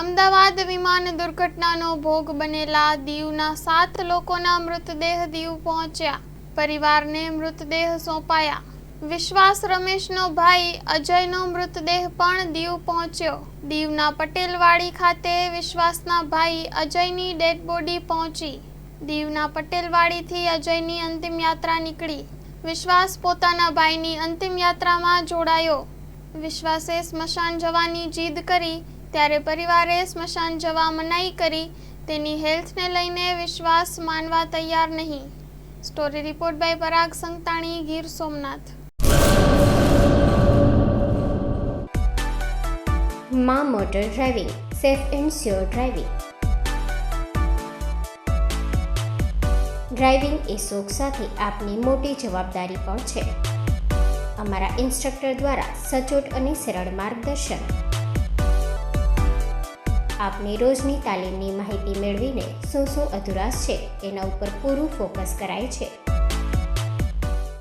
અમદાવાદ વિમાન દુર્ઘટનાનો ભોગ બનેલા દીવના 7 લોકોના મૃતદેહ દીવ પહોંચ્યા. પરિવારને મૃતદેહ સોંપાયા. વિશ્વાસ રમેશનો ભાઈ અજયનો મૃતદેહ પણ દીવ પહોંચ્યો. દીવના પટેલવાડી ખાતે વિશ્વાસના ભાઈ અજયની ડેડ બોડી પહોંચી. દીવના પટેલવાડીથી અજયની અંતિમ યાત્રા નીકળી. વિશ્વાસ પોતાના ભાઈની અંતિમ યાત્રામાં જોડાયો. વિશ્વાસે સ્મશાન જવાની જીદ કરી ત્યારે પરિવારે સ્મશાન જવા મનાઈ કરી. તેની હેલ્થને લઈને વિશ્વાસ માનવા તૈયાર નહીં. Story report by Parag Santani, Gir Somnath. માં motor driving, safe and sure driving. Driving એ શોખ સાથે આપની મોટી જવાબદારી પણ છે. અમારા ઇન્સ્ટ્રક્ટર દ્વારા સચોટ અને સરળ માર્ગદર્શન. આપની રોજની તાલીમની માહિતી મેળવીને શું અધુરાશ છે એના ઉપર પૂરું ફોકસ કરાય છે.